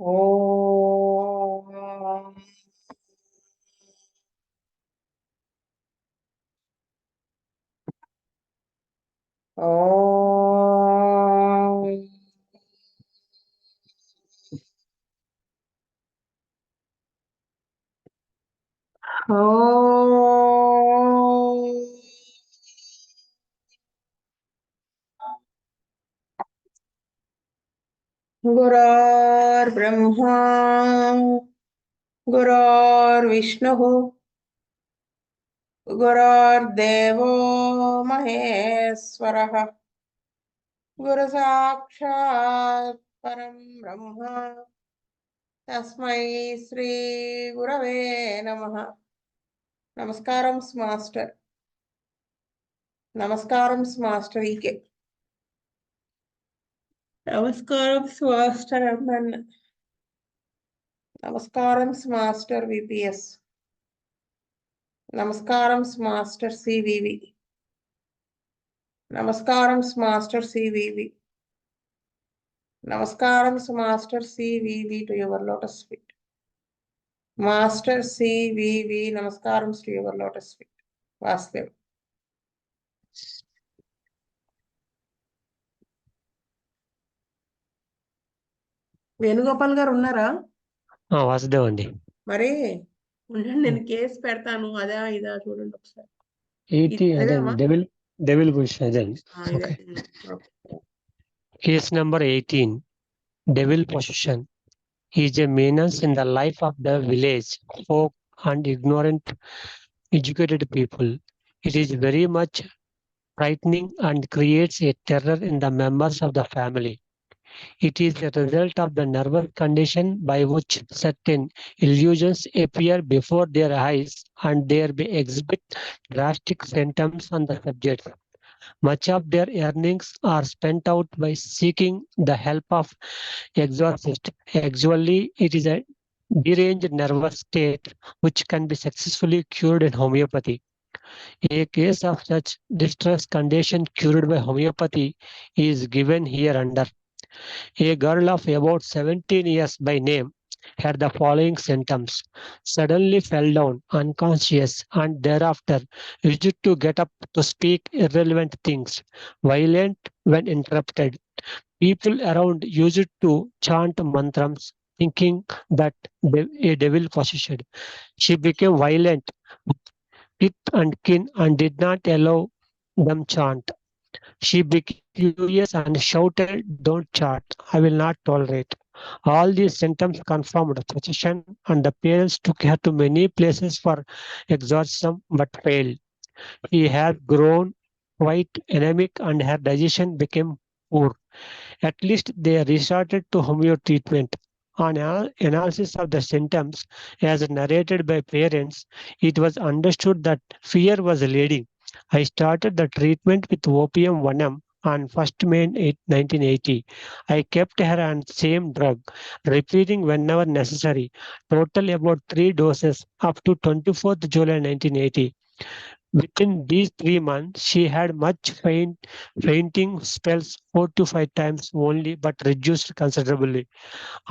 ఓం ఓం ఓం గురుర్బ్రహ్మా గురుర్విష్ణుః గురుర్దేవో మహేశ్వరः గురు సాక్షాత్ పరం బ్రహ్మ తస్మై శ్రీ గురవే నమః. నమస్కారం మాస్టర్. నమస్కారం మాస్టర్ ఈకే. నమస్కారం మాస్టర్ ఎంఎన్. నమస్కారం మాస్టర్ విపిఎస్. నమస్కారం మాస్టర్ సివివి. నమస్కారం మాస్టర్ సివివి. నమస్కారం Master CVV to your lotus feet. Master CVV నమస్కారం to your lotus feet. Vasudev. Venugopal garu ఉన్నారా? వాసుదేవ్ అండి. మరి ఉండండి, నేను కేసు పెడతాను. అదా ఇదా చూడండి ఒకసారి. డెవిల్ బుష్ అదే. ఇదే. Case number 18, Devil Possession, is a menace in the life of the village folk and ignorant educated people. It is very much frightening and creates a terror in the members of the family. It is a result of the nervous condition by which certain illusions appear before their eyes and there may exhibit drastic symptoms on the subject. Much of their earnings are spent out by seeking the help of exorcists. Actually, it is a deranged nervous state which can be successfully cured in homeopathy. A case of such distress condition cured by homeopathy is given here under. A girl of about 17 years by name had the following symptoms: suddenly fell down unconscious and thereafter used to get up to speak irrelevant things, violent when interrupted. People around used to chant mantrams thinking that a devil possessed. She became violent with kith and kin and did not allow them chant. She became furious and shouted, "Don't chant, I will not tolerate." All these symptoms confirmed possession, and the parents took her to many places for exorcism but failed. She had grown quite anemic and her digestion became poor. At least they resorted to homeo treatment. On analysis of the symptoms, as narrated by parents, it was understood that fear was leading. I started the treatment with opium 1 on 1st May 1980. I kept her on same drug, repeating whenever necessary. Total about 3 doses up to 24th July 1980. Within these 3 months, she had much fainting spells 4 to 5 times only, but reduced considerably.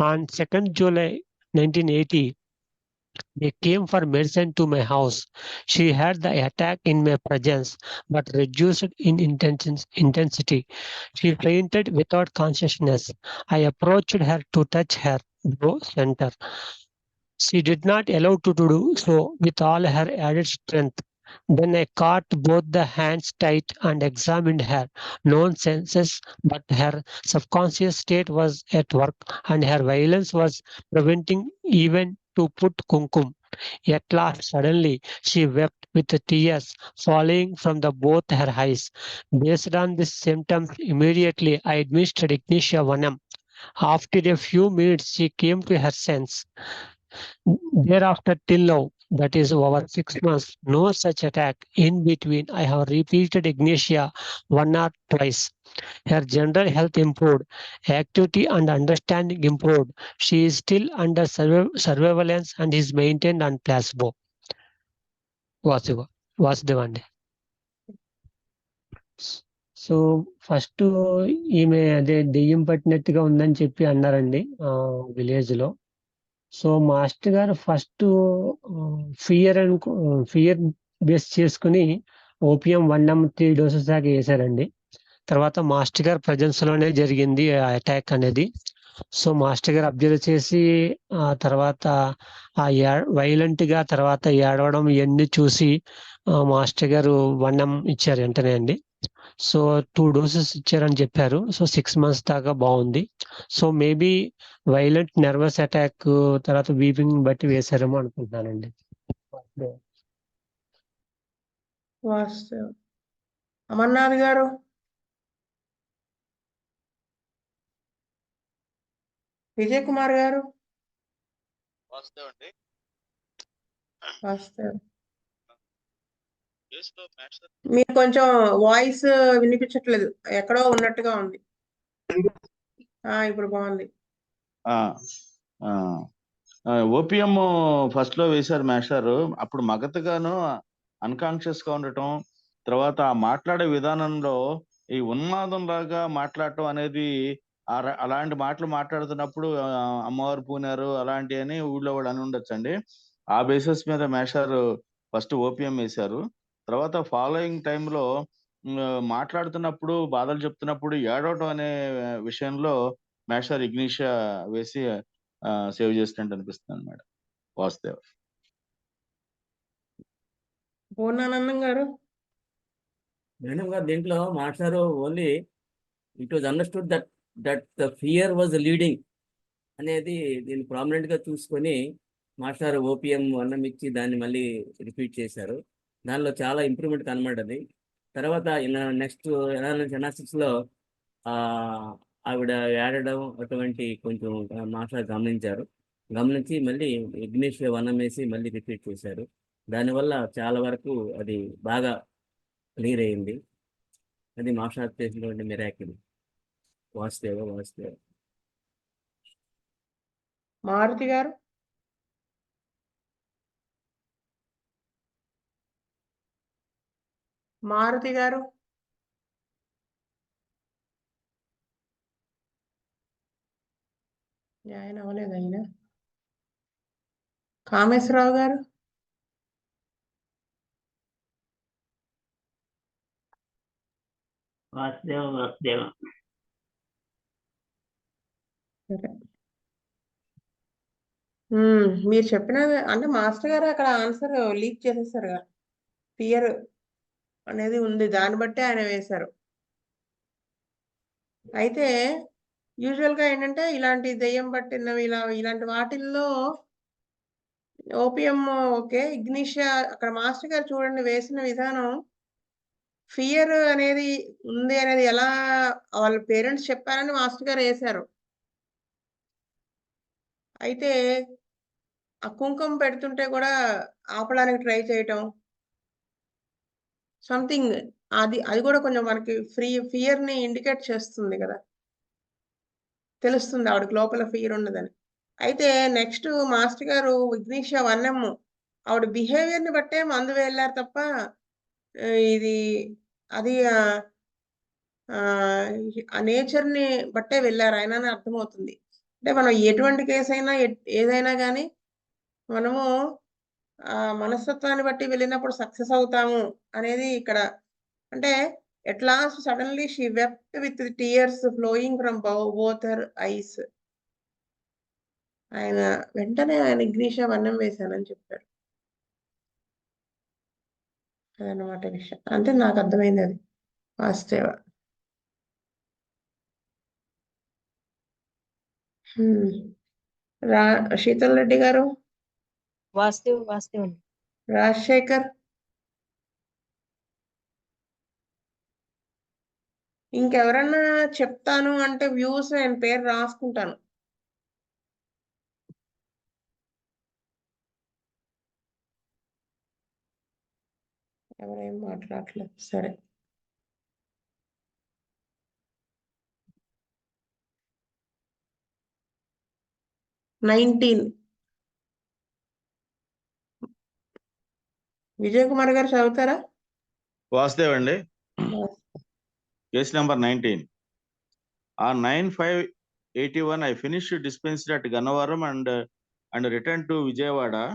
On 2nd July 1980, they came for medicine to my house. She had the attack in my presence, but reduced in intensity. She fainted without consciousness. I approached her to touch her center. She did not allow to do so with all her added strength. Then I caught both the hands tight and examined her known senses, but her subconscious state was at work and her violence was preventing even to put kumkum. At last, suddenly, she wept with the tears falling from the both her eyes. Based on these symptoms, immediately I administered Ignitia Vanam. After a few minutes, she came to her sense. Thereafter, till now, that is over 6 months, no such attack. In between, I have repeated Ignitia 1 or 2 times. Her general health improved, activity and understanding improved. She is still under surveillance and is maintained on placebo. Vasudeva. So first ఈమె అదే దెయ్యం పట్టినట్టుగా ఉందని చెప్పి అన్నారండి village లో. So master గారు first fear base చేసుకుని opium 1 doses దాకా వేశారండి. తర్వాత మాస్టర్ గారు ప్రజెన్స్ లోనే జరిగింది ఆ అటాక్ అనేది. సో మాస్టర్ గారు అబ్జర్వ్ చేసి ఆ తర్వాత వైలెంట్ గా తర్వాత ఏడవడం ఇవన్నీ చూసి మాస్టర్ గారు 1M ఇచ్చారు వెంటనే అండి. సో 2 డోసెస్ ఇచ్చారని చెప్పారు. సో 6 months దాకా బాగుంది. So maybe violent nervous attack తర్వాత వీపింగ్ బట్టి వేశారేమో అనుకుంటున్నానండి. వాస్తవం. అమర్నాథ్ గారు, విజయ్ కుమార్ గారు, వాస్తవం అండి. వాస్తవం. కేసులో మాస్టర్ మీరు కొంచెం వాయిస్ వినిపించట్లేదు, ఎక్కడో ఉన్నట్టుగా ఉంది. ఇప్పుడు బాగుంది. ఓపీఎం ఫస్ట్ లో వేశారు మాస్టర్. అప్పుడు మగతగాను అన్కాన్షియస్ గా ఉండటం, తర్వాత ఆ మాట్లాడే విధానంలో ఈ ఉన్మాదం లాగా మాట్లాడటం అనేది అలాంటి మాటలు మాట్లాడుతున్నప్పుడు అమ్మవారు పూనారు అలాంటి అని ఊళ్ళో వాళ్ళు అని ఉండొచ్చండి. ఆ బేసిస్ మీద మాస్టర్ ఫస్ట్ ఓపీఎం వేశారు. తర్వాత ఫాలోయింగ్ టైంలో మాట్లాడుతున్నప్పుడు బాధలు చెప్తున్నప్పుడు ఏడవటం అనే విషయంలో మాస్టర్ ఇగ్నిషియా వేసి సేవ్ చేసినట్టు అనిపిస్తుంది మేడం. వాస్తవం. పూర్ణానందం గారు, మేడం గారు దీంట్లో మాట్లాడారు only it was understood that the fear was leading అనేది దీన్ని ప్రామినెంట్ గా చూసుకొని మాస్టర్ ఓపీఎం 1M ఇచ్చి దాన్ని మళ్ళీ రిపీట్ చేశారు. దానిలో చాలా ఇంప్రూవ్మెంట్ కనబడ్డది. తర్వాత నెక్స్ట్ ఎనాలిసిస్ లో ఆవిడ ఏడడం అటువంటి కొంచెం మాస్టర్ గమనించి మళ్ళీ ఇగ్నిషియా 1M వేసి మళ్ళీ రిపీట్ చేశారు. దానివల్ల చాలా వరకు అది బాగా క్లియర్ అయింది. అది మాస్టర్ చేసినటువంటి మిరాకిల్. వాస్తవ. మారుతి గారు, మారుతి గారు, ఆయన అవ్వలేదు. ఆయన కామేశ్వరరావు గారు, వాస్తవ. సరే. మీరు చెప్పిన అంటే మాస్టర్ గారు అక్కడ ఆన్సర్ లీక్ చేసేసారు కదా, ఫియర్ అనేది ఉంది, దాన్ని బట్టి ఆయన వేశారు. అయితే యూజువల్ గా ఏంటంటే ఇలాంటి దెయ్యం పట్టినవి ఇలాంటి వాటిల్లో ఓపియం ఓకే, ఇగ్నిషియా అక్కడ మాస్టర్ గారు చూడండి వేసిన విధానం, ఫియర్ అనేది ఉంది అనేది ఎలా వాళ్ళ పేరెంట్స్ చెప్పారని మాస్టర్ గారు వేశారు. అయితే ఆ కుంకుమ పెడుతుంటే కూడా ఆపడానికి ట్రై చేయటం సంథింగ్, అది కూడా కొంచెం మనకి ఫియర్ ని ఇండికేట్ చేస్తుంది కదా, తెలుస్తుంది ఆవిడకి లోపల ఫియర్ ఉన్నదని. అయితే నెక్స్ట్ మాస్టర్ గారు ఇగ్నిషియా 1M ఆవిడ బిహేవియర్ ని బట్టే మందు వెళ్ళారు తప్ప ఇది అది ఆ నేచర్ ని బట్టే వెళ్ళారు ఆయన అని అర్థమవుతుంది. అంటే మనం ఎటువంటి కేసు అయినా ఏదైనా కానీ మనము ఆ మనస్తత్వాన్ని బట్టి వెళ్ళినప్పుడు సక్సెస్ అవుతాము అనేది ఇక్కడ. అంటే at last suddenly she wept with tears flowing from both her ice. ఆయన వెంటనే ఆయన ఇగ్నిషియా 1M వేశానని చెప్పారు. అదనమాట విషయం, అంటే నాకు అర్థమైంది అది వాస్తవ. శీతల్ రెడ్డి గారు, వాస్తవం. రాజశేఖర్, ఇంకెవరన్నా చెప్తాను అంటే వ్యూస్ నేను పేరు రాసుకుంటాను. ఎవరేం మాట్లాడలేదు. సరే, నైన్టీన్ విజయ్ కుమార్ గారు చదువుతారా? వాస్తవం అండి. Case number 19. On 9/5/81, I finished dispensary at Gannavaram and returned to Vijayawada.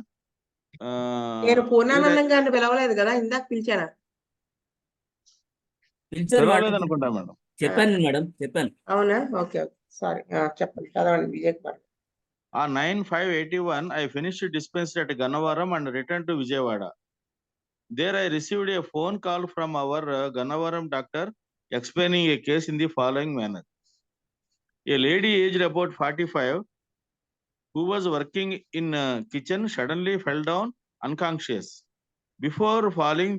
నేను పూర్ణానందం గారిని పిలవలేదు కదా, ఇందాక పిలిచానా? పిలిచారు మేడం, పిలవలేదు అనుకుంటా మేడం. చెప్పాను మేడం, చెప్పాను. అవునా? Okay okay, sorry. చెప్పండి, చదవండి Vijay Kumar. On 9/5/81, I finished dispensary at Gannavaram and returned to Vijayawada. There I received a phone call from our Gannavaram doctor explaining a case in the following manner. A lady aged about 45 who was working in kitchen suddenly fell down unconscious. Before falling,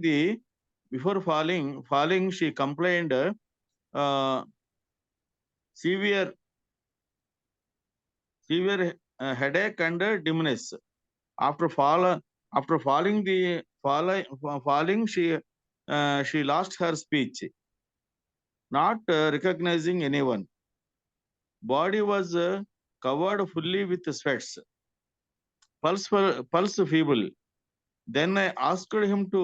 she complained severe headache and dimness. After falling, she lost her speech, not recognizing anyone. Body was covered fully with sweats. Pulse feeble. Then I asked him to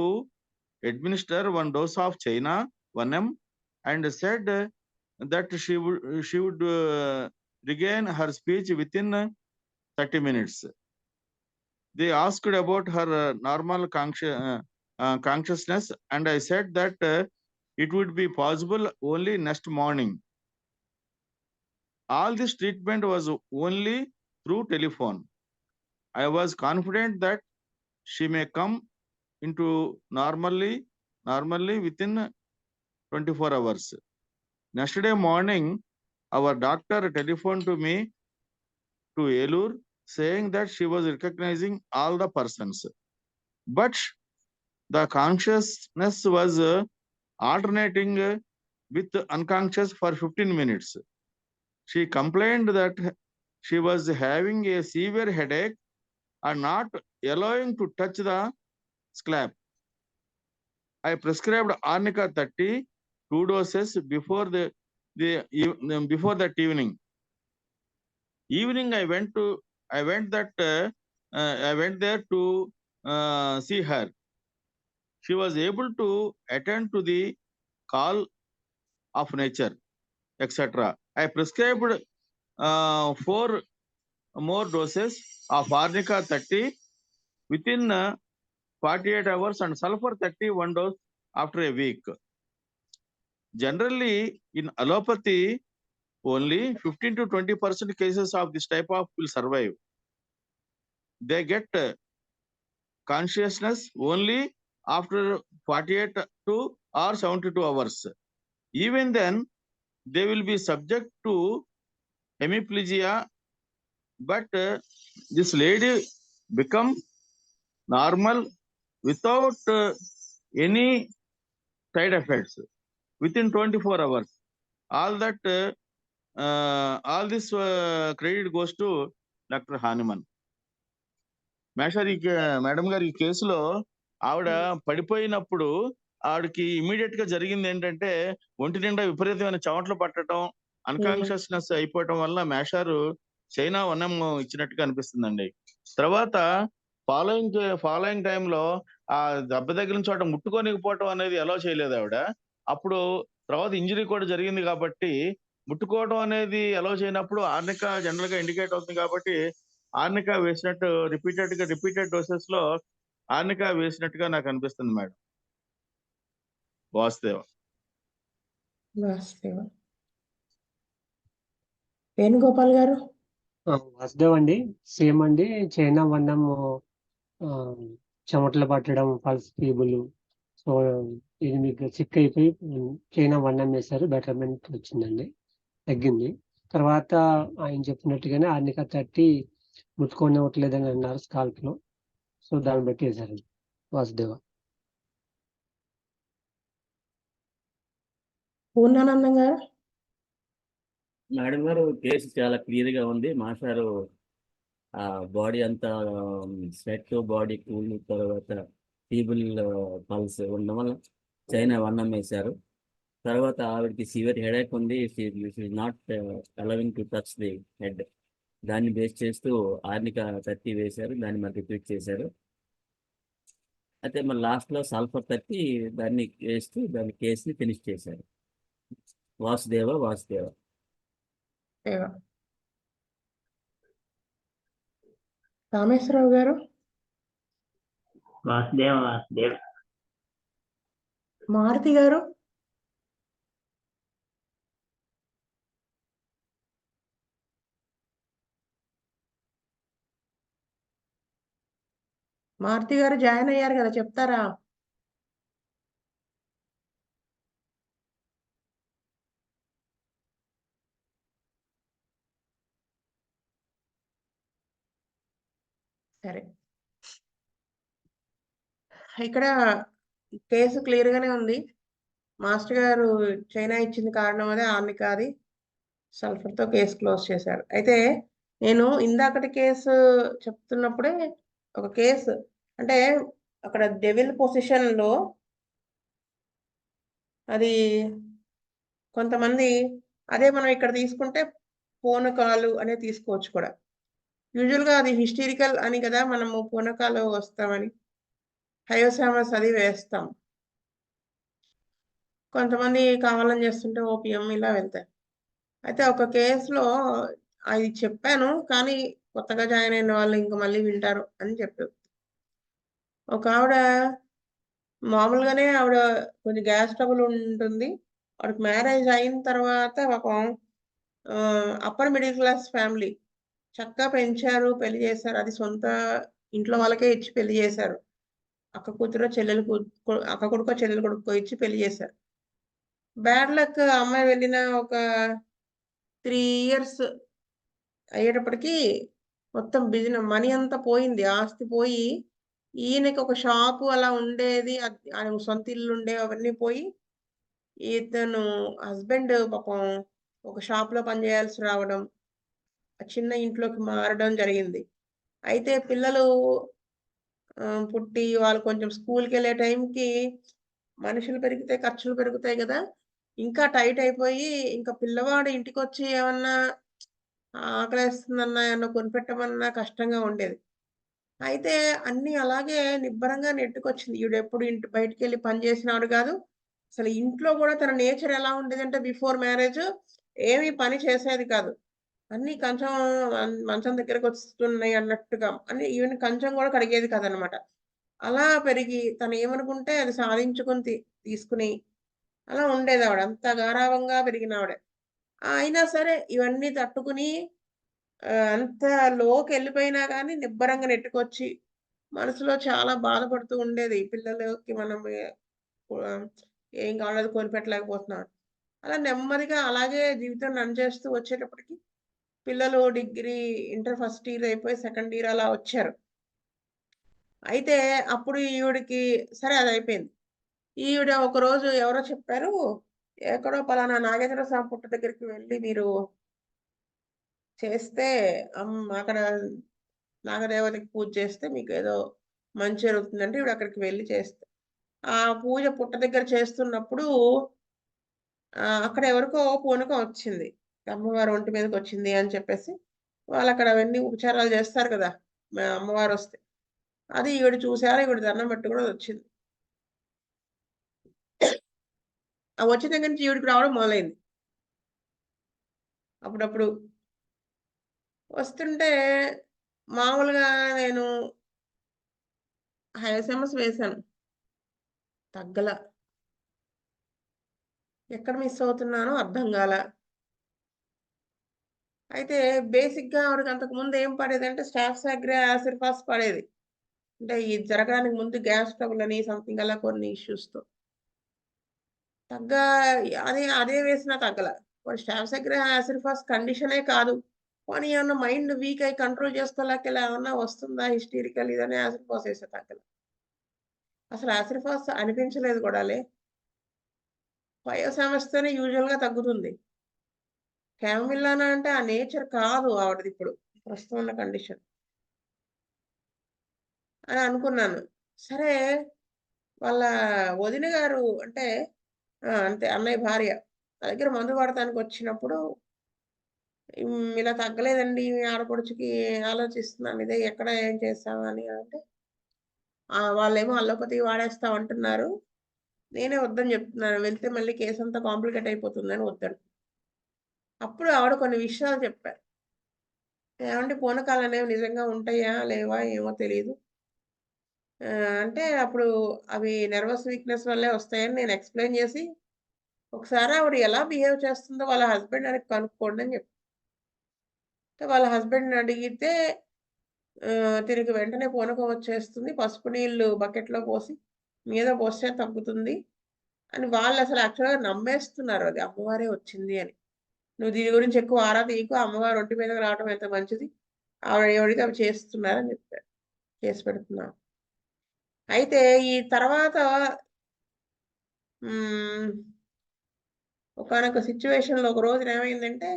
administer 1 dose of China 1M and said that she would regain her speech within 30 minutes. They asked about her normal consciousness, and I said that it would be possible only next morning. All this treatment was only through telephone. I was confident that she may come into normally within 24 hours. Yesterday morning, our doctor telephoned to me to Elur saying that she was recognizing all the persons, but the consciousness was alternating with unconscious for 15 minutes. She complained that she was having a severe headache and not allowing to touch the scalp. I prescribed Arnica 30 2 doses before that evening. I went there to see her. She was able to attend to the call of nature, etc. I prescribed 4 more doses of Arnica 30 within 48 hours and sulfur 30 1 dose after a week. Generally, in allopathy, only 15 to 20% cases of this type of will survive. They get consciousness only after 48 to or 72 hours. Even then, they will be subject to hemiplegia, but this lady become normal without any side effects within 24 hours. All this credit goes to Dr. Hanuman. Madam గారు, ఈ కేసులో ఆవిడ పడిపోయినప్పుడు ఆవిడకి immediate గా జరిగింది ఏంటంటే ఒంటి నిండా విపరీతమైన చెమటలు పట్టడం, అన్కాన్షియస్నెస్ అయిపోవటం వల్ల మేషారు చైనా 1M ఇచ్చినట్టుగా అనిపిస్తుందండి. తర్వాత ఫాలోయింగ్ టైంలో ఆ దెబ్బ తగిలిన చోట ముట్టుకోనికపోవటం అనేది ఎలా చేయలేదు ఆవిడ. అప్పుడు తర్వాత ఇంజరీ కూడా జరిగింది కాబట్టి ముట్టుకోవడం అనేది ఎలా చేయనప్పుడు ఆర్నికా జనరల్ గా ఇండికేట్ అవుతుంది కాబట్టి ఆర్నికా వేసినట్టు రిపీటెడ్ డోసెస్ లో ఆర్నికా వేసినట్టుగా నాకు అనిపిస్తుంది మేడం. వాసుదేవ వేణుగోపాల్ గారు. వాసుదేవ్ అండి, సేమ్ అండి. చైనా 1M చెమటలు పట్టడం, పల్స్ ఫీబుల్. సో ఇది మీకు సిక్ అయిపోయి చైనా 1M వేశారు, బెటర్మెంట్ వచ్చిందండి, తగ్గింది. తర్వాత ఆయన చెప్పినట్టుగానే ఆర్నికా 30 ముట్టుకోనివ్వట్లేదని అన్నారు స్కాల్ప్ లో. సో దాన్ని బట్టి వేశారండి వాసుదేవ. పూర్ణానందం గారు. మేడం గారు, కేసు చాలా క్లియర్ గా ఉంది. మాస్టారు బాడీ అంతా స్వెట్, బాడీ కూల్, తర్వాత ఫీబుల్ పల్స్ ఉండడం వల్ల చైనా 1M వేశారు. తర్వాత ఆవిడకి సివియర్ హెడేక్ ఉంది, not allowing to touch the head. దాన్ని బేస్ చేస్తూ ఆర్నికా 30 వేశారు, దాన్ని మరి రిపీట్ చేశారు. అయితే మరి లాస్ట్లో సల్ఫర్ 30 దాన్ని వేస్తూ దాని కేసుని ఫినిష్ చేశారు. వాసుదేవ వాసుదేవ. దేవ. రామేశ్వరరావు గారు, వాసుదేవ వాసుదేవ. మారుతి గారు, మారుతి గారు జాయిన్ అయ్యారు కదా, చెప్తారా? సరే, ఇక్కడ కేసు క్లియర్ గానే ఉంది. మాస్టర్ గారు చైనా ఇచ్చింది కారణం అదే ఆర్నికాది సల్ఫర్తో కేసు క్లోజ్ చేశారు. అయితే నేను ఇందాకటి కేసు చెప్తున్నప్పుడే ఒక కేసు అంటే అక్కడ డెవిల్ పొజిషన్ లో అది కొంతమంది అదే మనం ఇక్కడ తీసుకుంటే పూనకాలు అనే తీసుకోవచ్చు కూడా. యూజువల్ గా అది హిస్టరికల్ అని కదా మనము పూనకాలు వస్తామని హయోసామస్ అది వేస్తాం. కొంతమంది కావాలని చేస్తుంటే ఓపియం ఇలా వెళ్తాయి. అయితే ఒక కేసులో అది చెప్పాను, కానీ కొత్తగా జాయిన్ అయిన వాళ్ళు ఇంకా మళ్ళీ వింటారు అని చెప్పారు. ఒక ఆవిడ మామూలుగానే ఆవిడ కొంచెం గ్యాస్ ట్రబుల్ ఉంటుంది. ఆవిడకి మ్యారేజ్ అయిన తర్వాత ఒక అప్పర్ మిడిల్ క్లాస్ ఫ్యామిలీ చక్కగా పెంచారు, పెళ్లి చేశారు. అది సొంత ఇంట్లో వాళ్ళకే ఇచ్చి పెళ్లి చేశారు. అక్క కూతురు చెల్లెలు అక్క కొడుకో చెల్లెలు కొడుకో ఇచ్చి పెళ్లి చేశారు. బ్యాడ్ లక్ అమ్మాయి వెళ్ళిన ఒక 3 years అయ్యేటప్పటికి మొత్తం బిజినెస్ మనీ అంతా పోయింది, ఆస్తి పోయి ఈయనకి ఒక షాపు అలా ఉండేది, ఆయన సొంత ఇల్లు ఉండే అవన్నీ పోయి ఇతను హస్బెండ్ పాపం ఒక షాప్ లో పనిచేయాల్సి రావడం, చిన్న ఇంట్లోకి మారడం జరిగింది. అయితే పిల్లలు పుట్టి వాళ్ళు కొంచెం స్కూల్కి వెళ్ళే టైంకి మనుషులు పెరిగితే ఖర్చులు పెరుగుతాయి కదా, ఇంకా టైట్ అయిపోయి ఇంకా పిల్లవాడు ఇంటికి వచ్చి ఏమన్నా ఆకలేస్తుందన్నా ఏమన్నా కొనిపెట్టమన్నా కష్టంగా ఉండేది. అయితే అన్ని అలాగే నిబ్బరంగా నెట్టుకొచ్చింది. ఈవిడెప్పుడు ఇంటి బయటికి వెళ్ళి పని చేసినాడు కాదు. అసలు ఇంట్లో కూడా తన నేచర్ ఎలా ఉండేదంటే బిఫోర్ మ్యారేజ్ ఏమీ పని చేసేది కాదు. అన్ని కంచం మంచం దగ్గరకు వస్తున్నాయి అన్నట్టుగా అన్ని ఈవెన్ కంచం కూడా కడిగేది కాదనమాట. అలా పెరిగి తను ఏమనుకుంటే అది సాధించుకొని తీసుకుని అలా ఉండేది ఆవిడ. అంత గారాబంగా పెరిగిన ఆవిడ. అయినా సరే ఇవన్నీ తట్టుకుని అంత లోకి వెళ్ళిపోయినా కానీ నిబ్బరంగా నెట్టుకొచ్చి మనసులో చాలా బాధపడుతూ ఉండేది. పిల్లలకి మనం ఏం కావాలో కొనిపెట్టలేకపోతున్నాం. అలా నెమ్మదిగా అలాగే జీవితం రన్ చేస్తూ వచ్చేటప్పటికి పిల్లలు డిగ్రీ ఇంటర్ ఫస్ట్ ఇయర్ అయిపోయి సెకండ్ ఇయర్ అలా వచ్చారు. అయితే అప్పుడు ఈవిడికి సరే అది అయిపోయింది. ఈవిడ ఒకరోజు ఎవరో చెప్పారు, ఎక్కడో పలానా నాగేంద్ర స్వామి పుట్ట దగ్గరికి వెళ్ళి మీరు చేస్తే అక్కడ నాగదేవతకి పూజ చేస్తే మీకు ఏదో మంచి జరుగుతుందంటే ఈవిడ అక్కడికి వెళ్ళి చేస్తే ఆ పూజ పుట్ట దగ్గర చేస్తున్నప్పుడు అక్కడ ఎవరికో పూనకం వచ్చింది, అమ్మవారు ఒంటి మీదకి వచ్చింది అని చెప్పేసి వాళ్ళు అక్కడ అవన్నీ ఉపచారాలు చేస్తారు కదా అమ్మవారు వస్తే. అది ఈవిడ చూసారు, ఈవిడ దండం పెట్టి కూడా వచ్చింది. ఆ వచ్చిన దగ్గర నుంచి ఈవిడికి రావడం మొదలైంది. అప్పుడప్పుడు వస్తుంటే మామూలుగా నేను SMS వేశాను, తగ్గల. ఎక్కడ మిస్ అవుతున్నానో అర్థం కాల. అయితే బేసిక్ గా ఆవిడకి అంతకు ముందు ఏం పడేదంటే స్టాఫ్ సాగ్రే ఆసిర్ఫాస్ పడేది. అంటే ఇది జరగడానికి ముందు గ్యాస్ ట్రబుల్ అని సంథింగ్ అలా కొన్ని issues తో తగ్గ అదే వేసినా తగ్గల. స్టాఫ్ సాగ్రే ఆసిర్ఫాస్ కండిషనే కాదు, పోనీ ఏమన్నా మైండ్ వీక్ అయి కంట్రోల్ చేసుకోలేక ఇలా ఏమన్నా వస్తుందా హిస్టీరికల్ ఇదని ఆసిర్ఫాస్ వేసే తగ్గల. అసలు ఆసిర్ఫాస్ అనిపించలేదు కూడాలే. వయోసమస్తోనే యూజువల్ గా తగ్గుతుంది. క్యామిల్లానా అంటే ఆ నేచర్ కాదు ఆవిడది ఇప్పుడు ప్రస్తుతం ఉన్న కండిషన్ అని అనుకున్నాను. సరే వాళ్ళ వదిన గారు అంటే అంతే అన్నయ్య భార్య నా దగ్గర మందు వాడటానికి వచ్చినప్పుడు ఇలా తగ్గలేదండి మీ ఆడపడుచుకి ఆలోచిస్తున్నాను ఇదే ఎక్కడ ఏం చేస్తామని అంటే వాళ్ళేమో అల్లోపతి వాడేస్తా అంటున్నారు, నేనే వద్దని చెప్తున్నాను, వెళ్తే మళ్ళీ కేసు అంతా కాంప్లికేట్ అయిపోతుందని వద్దాను. అప్పుడు ఆవిడ కొన్ని విషయాలు చెప్పారు. ఏమంటే పూనకాలు అనేవి నిజంగా ఉంటాయా లేవా ఏమో తెలియదు. అంటే అప్పుడు అవి నెర్వస్ వీక్నెస్ వల్లే వస్తాయని నేను ఎక్స్ప్లెయిన్ చేసి, ఒకసారి ఆవిడ ఎలా బిహేవ్ చేస్తుందో వాళ్ళ హస్బెండ్ అని కనుక్కోండి అని చెప్పి, వాళ్ళ హస్బెండ్ని అడిగితే తిరిగి వెంటనే పూనకం వచ్చేస్తుంది, పసుపు నీళ్ళు బకెట్లో పోసి మీద పోస్తే తగ్గుతుంది అని వాళ్ళు అసలు యాక్చువల్గా నమ్మేస్తున్నారు అది అమ్మవారే వచ్చింది అని. నువ్వు దీని గురించి ఎక్కువ ఆరా తీయకు, అమ్మవారు ఒంటి మీదకి రావడం ఎంత మంచిది, ఆవిడ ఏవడితే అవి చేస్తున్నారని చెప్పారు, చేసి పెడుతున్నారు. అయితే ఈ తర్వాత ఒకానొక సిచ్యువేషన్లో ఒక రోజున ఏమైందంటే,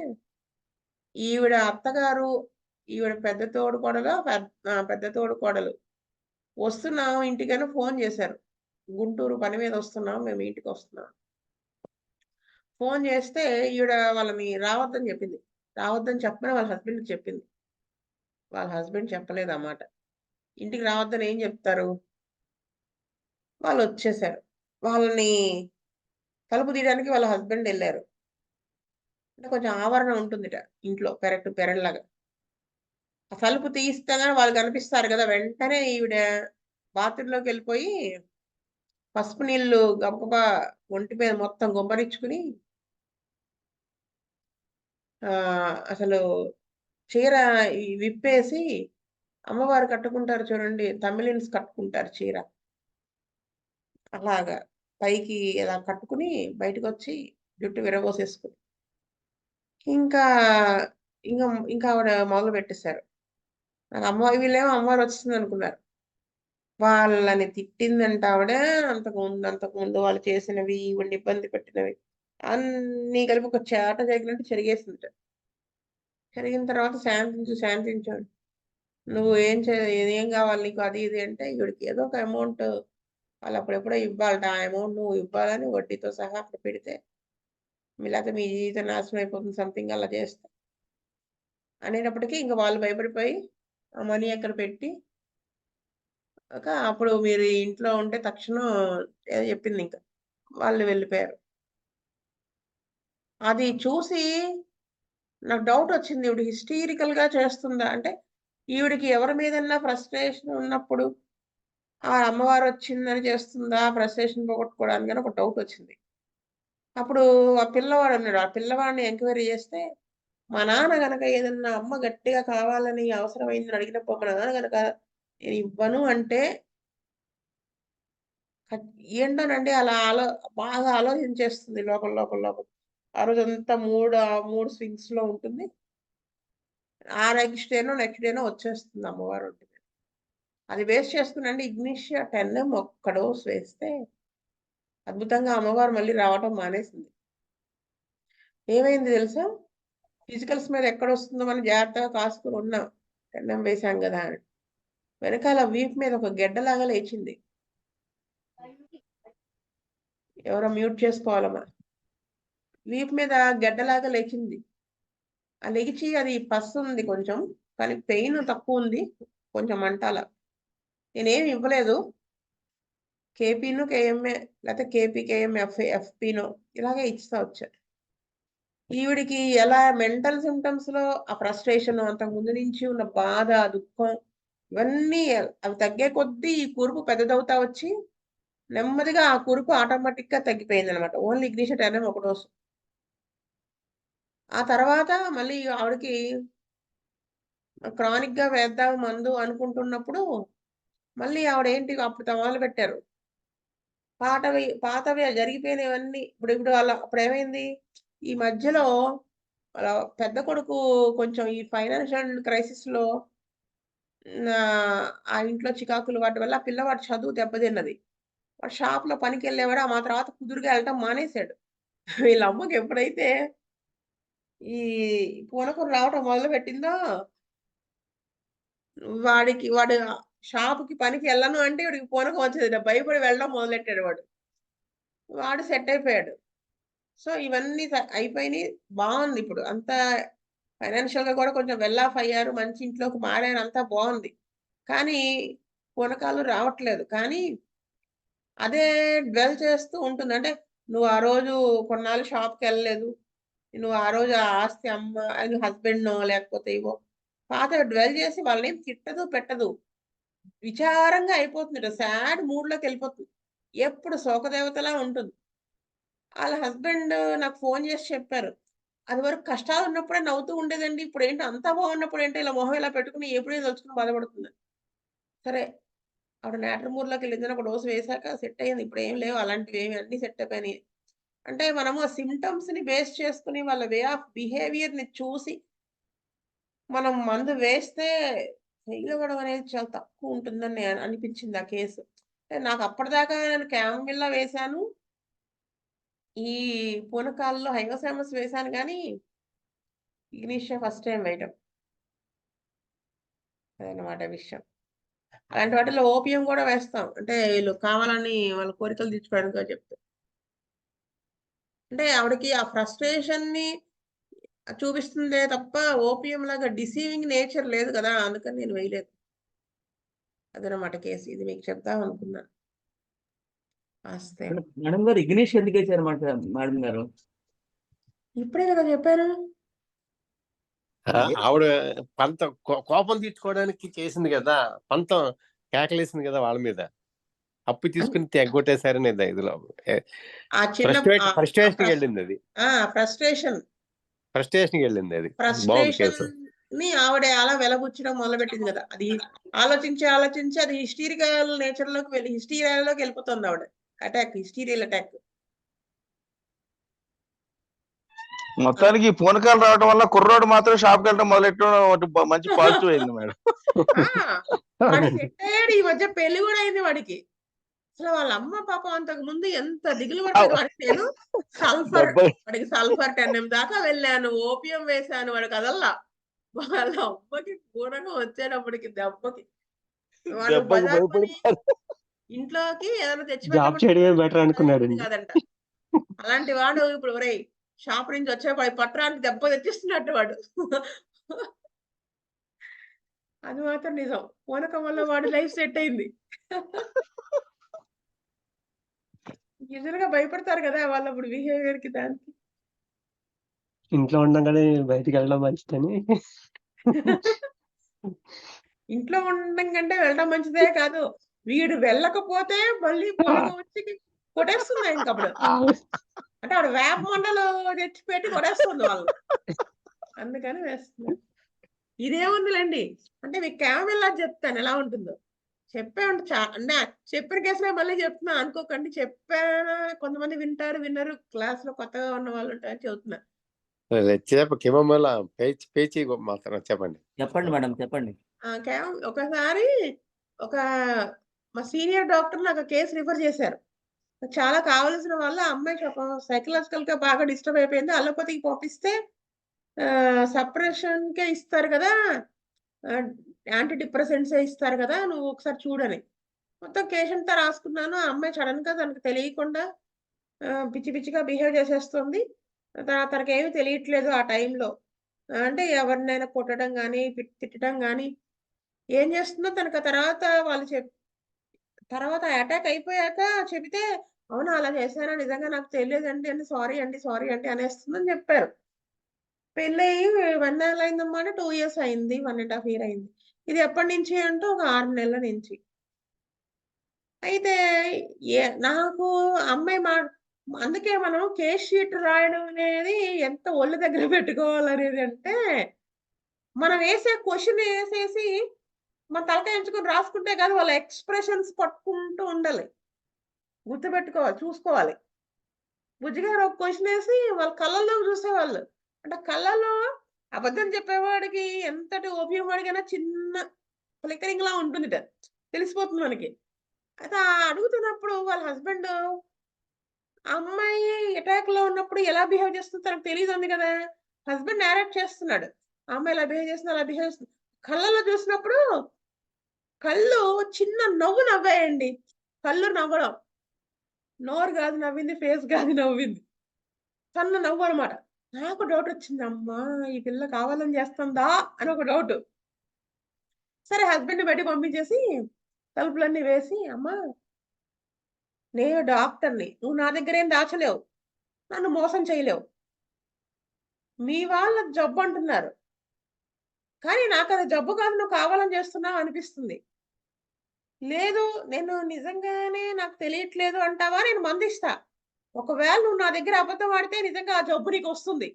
ఈవిడ అత్తగారు, ఈవిడ పెద్ద తోడుకోడలు పెద్ద తోడుకోడలు వస్తున్నాం ఇంటికని ఫోన్ చేశారు. గుంటూరు పని మీద వస్తున్నాం, మేము ఇంటికి వస్తున్నాం. ఫోన్ చేస్తే ఈవిడ వాళ్ళని రావద్దని చెప్పింది. రావద్దని చెప్పమని వాళ్ళ హస్బెండ్కి చెప్పింది. వాళ్ళ హస్బెండ్ చెప్పలేదు ఆ మాట. ఇంటికి రావద్దని ఏం చెప్తారు? వాళ్ళు వచ్చేసారు. వాళ్ళని తలుపు తీయడానికి వాళ్ళ హస్బెండ్ వెళ్ళారు. అంటే కొంచెం ఆవరణ ఉంటుందిట ఇంట్లో, పెరట్లాగా. ఆ తలుపు తీస్తేనే వాళ్ళు కనిపిస్తారు కదా, వెంటనే ఈవిడ బాత్రూంలోకి వెళ్ళిపోయి పసుపు నీళ్ళు గబగబా ఒంటి మీద మొత్తం గుమ్మరించుకుని అసలు చీర విప్పేసి, అమ్మవారు కట్టుకుంటారు చూడండి, తమిళన్స్ కట్టుకుంటారు చీర, అలాగా పైకి ఇలా కట్టుకుని బయటకు వచ్చి జుట్టు విరబోసేసుకుని ఇంకా ఇంకా ఇంకా ఆవిడ మొదలు పెట్టేశారు. నాకు వీళ్ళేమో అమ్మవారు వచ్చింది అనుకున్నారు. వాళ్ళని తిట్టిందంట ఆవిడ. అంతకుముందు వాళ్ళు చేసినవి, ఈవిడ్ని ఇబ్బంది పెట్టినవి అన్నీ కలిపి ఒక చేట జరిగినట్టు చెరిగేసిందట. జరిగిన తర్వాత శాంతించాడు. నువ్వు ఏం కావాలి నీకు, అది ఇది అంటే, ఈవిడికి ఏదో ఒక అమౌంట్ వాళ్ళు అప్పుడెప్పుడో ఇవ్వాలట, ఆ అమౌంట్ నువ్వు ఇవ్వాలని వడ్డీతో సహా అక్కడ పెడితే, లేకపోతే మీ జీవితం నాశనం అయిపోతుంది సంథింగ్ అలా చేస్తే అనేటప్పటికీ ఇంకా వాళ్ళు భయపడిపోయి ఆ మనీ అక్కడ పెట్టి, అప్పుడు మీరు ఇంట్లో ఉంటే తక్షణం ఏదో చెప్పింది, ఇంకా వాళ్ళు వెళ్ళిపోయారు. అది చూసి నాకు డౌట్ వచ్చింది, ఈవిడ హిస్టీరికల్గా చేస్తుందా అంటే, ఈవిడికి ఎవరి మీదన్నా ఫ్రస్ట్రేషన్ ఉన్నప్పుడు ఆ అమ్మవారు వచ్చిందని చేస్తుందా ఫ్రస్ట్రేషన్ పోగొట్టుకోవడానికి అని ఒక డౌట్ వచ్చింది. అప్పుడు ఆ పిల్లవాడు ఉన్నాడు, ఆ పిల్లవాడిని ఎంక్వైరీ చేస్తే, మా నాన్న గనక ఏదన్నా అమ్మ గట్టిగా కావాలని అవసరమైందని అడిగినప్పుడు మా నాన్న గనక నేను ఇవ్వను అంటే ఏంటోనండి అలా బాగా ఆలోచించేస్తుంది లోపల. ఆ రోజంతా మూడు స్వింగ్స్ లో ఉంటుంది. ఆ నెక్స్ట్ డేనో వచ్చేస్తుంది అమ్మవారు ఒంటి మీద. అది వేస్ట్ చేసుకునండి, ఇగ్నిషియా 10 ఒక్క డోస్ వేస్తే అద్భుతంగా అమ్మవారు మళ్ళీ రావటం మానేసింది. ఏమైంది తెలుసా? ఫిజికల్స్ మీద ఎక్కడొస్తుందో మనం జాగ్రత్తగా కాసుకుని ఉన్నాం, 10 వేసాం కదా అని. వెనకాల వీపు మీద ఒక గెడ్డలాగా లేచింది. ఎవరో మ్యూట్ చేసుకోవాలమ్మా. వీపు మీద గెడ్డలాగా లేచింది. ఆ లెగిచి అది పస్సు ఉంది కొంచెం, కానీ పెయిన్ తక్కువ ఉంది, కొంచెం మంటాల. నేనేమి ఇవ్వలేదు, కేపీను కేఎంఏ లేకపోతే కేఎం ఎఫ్పీనో ఇలాగే ఇస్తా వచ్చా. ఈవిడికి ఎలా మెంటల్ సిమ్టమ్స్ లో ఆ ఫ్రస్ట్రేషన్, అంతకు ముందు నుంచి ఉన్న బాధ, దుఃఖం, ఇవన్నీ అవి తగ్గే కొద్దీ ఈ కురుపు పెద్దదవుతా వచ్చి నెమ్మదిగా ఆ కురుపు ఆటోమేటిక్ గా తగ్గిపోయింది అనమాట. ఓన్లీ ఇగ్నిషన్ అనేది ఒక డోసు. ఆ తర్వాత మళ్ళీ ఆవిడకి క్రానిక్ గా వేద్దాం మందు అనుకుంటున్నప్పుడు మళ్ళీ ఆవిడ ఏంటి అప్పుడు మొదలు పెట్టారు, పాతవి జరిగిపోయినవన్నీ ఇప్పుడు వాళ్ళ అప్పుడు ఏమైంది, ఈ మధ్యలో వాళ్ళ పెద్ద కొడుకు కొంచెం ఈ ఫైనాన్షియల్ క్రైసిస్ లో ఆ ఇంట్లో చికాకులు వాటి వల్ల ఆ పిల్లవాడు చదువు దెబ్బతిన్నది. వాడు షాప్ లో పనికి వెళ్ళేవాడు, ఆ తర్వాత కుదురుగా వెళ్ళటం మానేశాడు. వీళ్ళ అమ్మకి ఎప్పుడైతే ఈ పూనకం రావటం మొదలు పెట్టిందో, వాడు షాపుకి పనికి వెళ్ళను అంటే వాడికి పూనకం వచ్చేది, భయపడి వెళ్ళడం మొదలెట్టాడు. వాడు సెట్ అయిపోయాడు. సో ఇవన్నీ అయిపోయినాయి, బాగుంది. ఇప్పుడు అంతా ఫైనాన్షియల్ గా కూడా కొంచెం వెల్ ఆఫ్ అయ్యారు, మంచి ఇంట్లోకి మారారు, అంతా బాగుంది. కానీ పూనకాలు రావట్లేదు. కానీ అదే డ్వెల్ చేస్తూ ఉంటుంది. అంటే నువ్వు ఆ రోజు కొన్నాళ్ళు షాప్‌కి వెళ్ళలేదు. నువ్వు ఆ రోజు ఆ ఆస్తి హస్బెండ్‌నో లేకపోతే ఇవో పాతవి డ్వెల్ చేసి వాళ్ళనేం తిట్టదు, పెట్టదు. విచారంగా అయిపోతుందట. సాడ్ మూడ్‌లోకి వెళ్ళిపోతుంది. ఎప్పుడు శోకదేవతలా ఉంటుంది. ఆళ్ళ హస్బెండ్ నాకు ఫోన్ చేసి చెప్పారు. "అదివరకు కష్టాలున్నప్పుడే నవ్వుతూ ఉండేదండి. ఇప్పుడేంటి అంతా బాగున్నప్పుడేంటి ఇలా మొహం ఇలా పెట్టుకొని ఎప్పుడో తలుచుకొని బాధపడుతుంది." సరే ఆవిడ మ్యాట్రిమోన్‌లోకెళ్ళిందని ఒక డోస్ వేశాక సెట్ అయింది. ఇప్పుడేం లేవు అలాంటివేమి అన్నీ సెట్ అయిపోయినాయి. అంటే మనము ఆ సింప్టమ్స్‌ని బేస్ చేసుకొని వాళ్ళ వే ఆఫ్ బిహేవియర్‌ని చూసి మనం మందు వేస్తే ఫెయిల్ అవ్వడం అనేది చాలా తక్కువ ఉంటుందని అనిపించింది ఆ కేసు. అంటే నాకు అప్పటిదాకా నేను క్యామోమిల్లా వేశాను. ఈ పూనకాల్లో హైపోసామస్ వేశాను గానీ, ఇగ్నిషియా ఫస్ట్ టైమ్ వేయటం. అదనమాట విషయం. అలాంటి వాటిల్లో ఓపియం గూడా వేస్తాం. అంటే ఈళ్ళు కావాలని వాళ్ళ కోరికలు తీర్చుకోవడానికో చెప్తే. అంటే ఆవిడకి ఆ ఫ్రస్ట్రేషన్‌ని చూపిస్తుందే తప్ప ఓపీఎంలాగా డిసీవింగ్ నేచర్ లేదు గదా! అందుకని నేను వేయలేదు. అదనమాట కేసు. ఇది మీకు చెప్దామనుకున్నాను. మేడం మేడం గారు ఇగ్నిష్ ఎందుకు వేశారు మేడం గారు? ఇప్పుడే గదా చెప్పాను. ఆవిడ పంతం కోపం తీర్చుకోవడానికి చేసింది కదా, పంతం కేకలేసింది కదా వాళ్ళ మీద. అప్పు తీసుకుని తెగొట్టేశారని ఇదిలో ఆ చిన్న ఫ్రస్ట్రేషన్కి వెళ్ళింది అది. ఫ్రస్ట్రేషన్. ఫ్రస్ట్రేషన్కి వెళ్ళింది అది. బాగుంది కేసు. ఫ్రస్ట్రేషన్‌ని ఆవిడ అలా వెలబుచ్చడం మొదలుపెట్టింది గదా! అది ఆలోచించి అది హిస్టీరికల్ నేచర్‌లోకి హిస్టీరియాలోకి వెళ్ళిపోతుంది ఆవిడ. హిస్టీరియల్ అటాక్. మొత్తానికి ఈ పూనకాలు రావడం వల్ల కుర్రోడు మాత్రం షాప్‌కి వెళ్ళడం మొదలెట్టడం ఒకటి మంచి పాజిటివ్ అయింది మేడం. వాడు సెట్ అయ్యాడు. ఈ మధ్య పెళ్లి గూడా అయింది వాడికి. అసలు వాళ్ళ అమ్మ పాపం అంతకు ముందు ఎంత దిగులు పడేది వాడికి. నేను వాడికి సల్ఫర్ 10 దాకా వెళ్ళాను. ఓపియం వేశాను. వాడు కదల్లా. వాళ్ళ అమ్మకి ఘోరంగా వచ్చేటప్పటికి దెబ్బకి. వాడు బజార్‌లోని ఇంట్లోకి ఏదైనా జాబ్ చేయడమే బెటర్ అనుకున్నాడండి. కాదంట. అలాంటి వాడు ఇప్పుడు ఒరేయ్ షాప్ నుంచి వచ్చే పట్టరానికి దెబ్బ తెచ్చిస్తున్నట్టు వాడు. అది మాత్రం నిజం. పూనకం వల్ల వాడి లైఫ్ సెట్ అయింది. యూజువల్‌గా భయపడతారు గదా! వాళ్ళప్పుడు బిహేవియర్‌కి దానికి. ఇంట్లో ఉండంగానే బయటికి వెళ్ళడం మంచిదని. ఇంట్లో ఉండడం కంటే వెళ్ళడం మంచిదే కాదు. వీడు వెళ్ళకపోతే మళ్ళీ పూనకం వచ్చి కొట్టేస్తుంది ఇంకప్పుడు. అంటే ఆవిడ వేప మండలు తెచ్చిపెట్టి కొట్టేస్తుంది వాళ్ళని. అందుకని వేస్తుంది. ఇదేముందిలెండి. అంటే మీకు క్యామెల్లా చెప్తాను ఎలా ఉంటుందో. చెప్పే ఉంటే అంటే చెప్పిన కేసులే మళ్ళీ చెప్తున్నా అనుకోకండి. చెప్పానా కొంతమంది వింటారు, వినరు. క్లాస్‌లో కొత్తగా ఉన్న వాళ్ళుంటారని చెబుతున్నా. కిమల పేచి మాత్రం చెప్పండి. చెప్పండి మేడం చెప్పండి. ఒకసారి ఒక మా సీనియర్ డాక్టర్ నాకు కేస్ రిఫర్ చేశారు. చాలా కావాల్సిన వల్ల ఆ అమ్మాయి పాపం సైకలాజికల్‌గా బాగా డిస్టర్బ్ అయిపోయింది. అలోపతికి పంపిస్తే సప్రెషన్‌కే ఇస్తారు కదా! ఆహ్, యాంటీ డిప్రెసెంట్సే ఇస్తారు కదా! నువ్వు ఒకసారి చూడని. మొత్తం కేస్ అంతా రాసుకున్నాను. ఆ అమ్మాయి సడెన్‌గా తనకు తెలియకుండా పిచ్చి పిచ్చిగా బిహేవ్ చేసేస్తుంది. తనకేమి తెలియట్లేదు ఆ టైంలో. అంటే ఎవరినైనా కొట్టడం గాని, తిట్టడం గాని ఏం చేస్తుందో తనకు ఆ తర్వాత వాళ్ళు తర్వాత అటాక్ అయిపోయాక చెబితే, "అవునా! అలా చేశానా? నిజంగా నాకు తెలియదండి" అని సారీ అండి అనేస్తుందని చెప్పారు. పెళ్లయ్యి 1 నెలయిందమ్మా అంటే 2 ఇయర్స్ అయింది. 1 ½ ఇయర్ అయింది. ఇది ఎప్పటినుంచి అంటే ఒక 6 నెలల నుంచి. అయితే నాకు అమ్మాయి అందుకే మనం కేస్ షీట్ రాయడం అనేది ఎంత ఒళ్ళు దగ్గర పెట్టుకోవాలనేది అంటే, మనం వేసే క్వెషన్ ఏసేసి మన తలకాయ ఎంచుకొని రాసుకుంటే కాదు వాళ్ళ ఎక్స్‌ప్రెషన్స్ పట్టుకుంటూ ఉండాలి. గుర్తుపెట్టుకోవాలి. చూసుకోవాలి. బుజ్జిగారు ఒక క్వెషనేసి వాళ్ళ కళ్ళల్లోకి చూసేవాళ్ళు. అంటే కళ్ళలో అబద్ధం చెప్పేవాడికి ఎంతటి ఓపియం వాడికైనా చిన్న ఫ్లికరింగ్‌లా ఉంటుందిట. తెలిసిపోతుంది మనకి. అయితే అడుగుతున్నప్పుడు వాళ్ళ హస్బెండ్ ఆ అమ్మాయి అటాక్‌లో ఉన్నప్పుడు ఎలా బిహేవ్ చేస్తుందో తనకు తెలీదంది కదా! హస్బెండ్ నేరేట్ చేస్తున్నాడు. ఆ అమ్మాయి ఇలా బిహేవ్ చేస్తుంది, అలా బిహేవ్ చేస్తుంది. కళ్ళలో చూసినప్పుడు కళ్ళు చిన్న నవ్వు నవ్వాయండి. కళ్ళు నవ్వడం. నోరు గాదు నవ్వింది. ఫేస్ గాదు నవ్వింది. సన్న నవ్వనమాట. నాకు డౌటొచ్చింది. అమ్మా! ఈ పిల్ల కావాలని చేస్తుందా? అని ఒక డౌటు. సరే హస్బెండ్‌ని బయటకి పంపించేసి తలుపులన్నీ వేసి, అమ్మా నేను డాక్టర్ని, నువ్వు నా దగ్గర ఏం దాచలేవు, నన్ను మోసం చేయలేవు. మీ వాళ్ళ జబ్బు అంటున్నారు, కానీ నాకు అది జబ్బు కాదు, నువ్వు కావాలని చేస్తున్నావు అనిపిస్తుంది. లేదు నేను నిజంగానే నాకు తెలియట్లేదు అంటావా, నేను మందిస్తా. ఒకవేళ నువ్వు నా దగ్గర అబద్ధం ఆడితే నిజంగా ఆ జబ్బు నీకు వస్తుంది.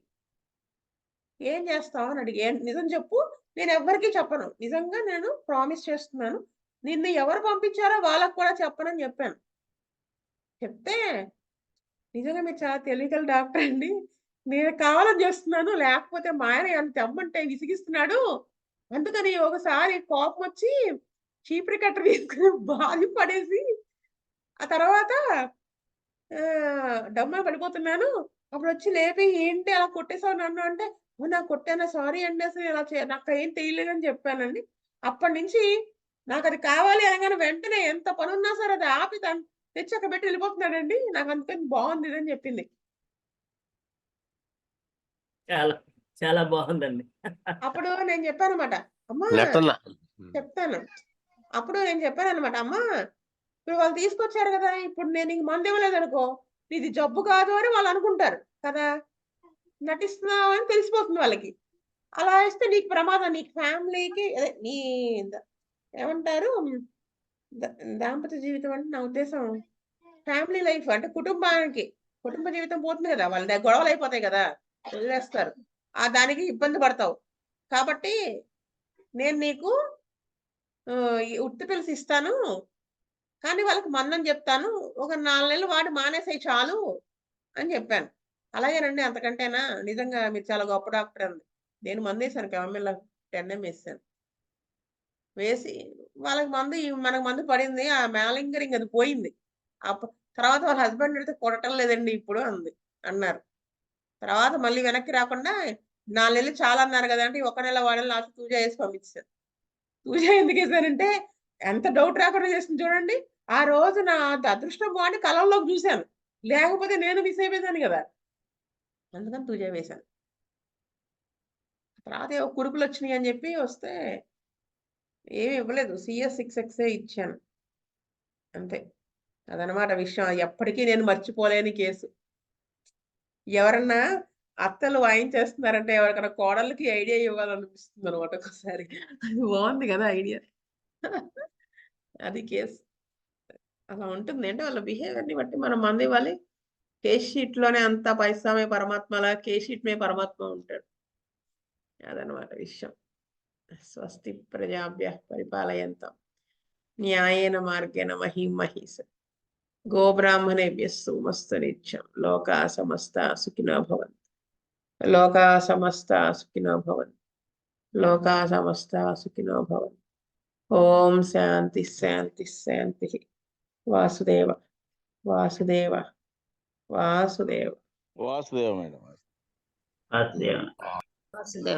ఏం చేస్తావు అని అడిగి, నిజం చెప్పు, నేను ఎవ్వరికీ చెప్పను, నిజంగా నేను ప్రామిస్ చేస్తున్నాను, నిన్ను ఎవరు పంపించారో వాళ్ళకు కూడా చెప్పనని చెప్పాను. చెప్తే నిజంగా మీరు చాలా తెలివిగల డాక్టర్ అండి, నేను కావాలని చేస్తున్నాను, లేకపోతే మా ఆయన ఏమన్నా తెమ్మంటే విసిగిస్తున్నాడు, అందుకని ఒకసారి కోపం వచ్చి చీపురు కట్ట తీసుకుని బాధి పడేసి ఆ తర్వాత డమ్మా పడిపోతున్నాను. అప్పుడు వచ్చి లేపి ఏంటి అలా కొట్టేసావు నన్ను అంటే, అవునా కొట్టానా, సారీ అండి, అసలు ఇలా నాకు ఏం తెలియలేదని చెప్పానండి. అప్పటి నుంచి నాకు అది కావాలి అనగానే వెంటనే ఎంత పనున్నా సరే అది ఆపి తెచ్చి అక్కడ పెట్టి వెళ్ళిపోతున్నాడండి. నాకు అందుకని బాగుంది అని చెప్పింది. చాలా చాలా బాగుందండి. అప్పుడు నేను చెప్పానమాట, అమ్మా నెట్టన్న చెప్తాను. అప్పుడు నేను చెప్పానన్నమాట, అమ్మా ఇప్పుడు వాళ్ళు తీసుకొచ్చారు కదా, ఇప్పుడు నేను ఇంక మందు ఇవ్వలేదనుకో, ఇది జబ్బు కాదు అని వాళ్ళు అనుకుంటారు కదా, నటిస్తున్నావు అని తెలిసిపోతుంది వాళ్ళకి. అలా ఇస్తే నీకు ప్రమాదం, నీకు ఫ్యామిలీకి అదే నీ ఏమంటారు దాంపత్య జీవితం అంటే నా ఉద్దేశం ఫ్యామిలీ లైఫ్ అంటే కుటుంబ జీవితం పోతుంది కదా, వాళ్ళ దగ్గర గొడవలు అయిపోతాయి కదా, వదిలేస్తారు, దానికి ఇబ్బంది పడతావు. కాబట్టి నేను నీకు ఈ ఉత్తి పిలిసి ఇస్తాను, కానీ వాళ్ళకి మందని చెప్తాను, ఒక 4 నెలలు వాడి మానేసేయి చాలు అని చెప్పాను. అలాగేనండి, అంతకంటేనా, నిజంగా మీరు చాలా గొప్ప డాక్టర్ అంది. నేను మందేశాను, క్యామిల్లా 10 వేసాను. వేసి వాళ్ళకి మందు మనకు మందు పడింది, ఆ మ్యాలింగరింగ్ అది పోయింది. తర్వాత వాళ్ళ హస్బెండ్ అడిగితే కొడటం లేదండి ఇప్పుడు అన్నారు. తర్వాత మళ్ళీ వెనక్కి రాకుండా 4 నెలలు చాలా అన్నారు కదా అంటే, 1 నెల వాడాలి, లాస్ట్ తూజా వేసి పంపించారు. తూజా ఎందుకు వేసానంటే ఎంత డౌట్ రాకుండా చేసింది చూడండి. ఆ రోజు నా అదృష్టం బాగుండి కళల్లోకి చూశాను, లేకపోతే నేను మిస్ అయిపోయేదాన్ని కదా, అందుకని తూజా వేశాను. తర్వాత ఏవో కురుపులు వచ్చినాయి అని చెప్పి వస్తే ఏమి ఇవ్వలేదు, CS6X ఇచ్చాను అంతే. అదనమాట విషయం. ఎప్పటికీ నేను మర్చిపోలేని కేసు. ఎవరన్నా అత్తలు వాయించేస్తున్నారంటే ఎవరికైనా కోడళ్ళకి ఐడియా ఇవ్వాలనిపిస్తుంది అనమాట ఒకసారి. అది బాగుంది కదా ఐడియా. అది కేసు అలా ఉంటుంది. అంటే వాళ్ళ బిహేవియర్ని బట్టి మనం మంది ఇవ్వాలి. కేస్ షీట్ లోనే అంతా పైసామే పరమాత్మలా, కేస్ షీట్ మే పరమాత్మ ఉంటాడు. అదనమాట విషయం. స్వస్తి ప్రజాభ్య పరిపాలయంతాం న్యాయేన మార్గేణ మహీం మహీస గోబ్రాహ్మణేభ్యः సోమస్తు నిత్యం లోకా సమస్తా సుఖినో భవంతు. లోకా సమస్తా సుఖినో భవంతు. లోకా సమస్తా సుఖినో భవంతు. ఓం శాంతి శాంతి శాంతి. వాసుదేవ వాసుదేవ వాసుదేవ వాసుదేవ మేడం. వాసుదేవ. వాసుదేవ.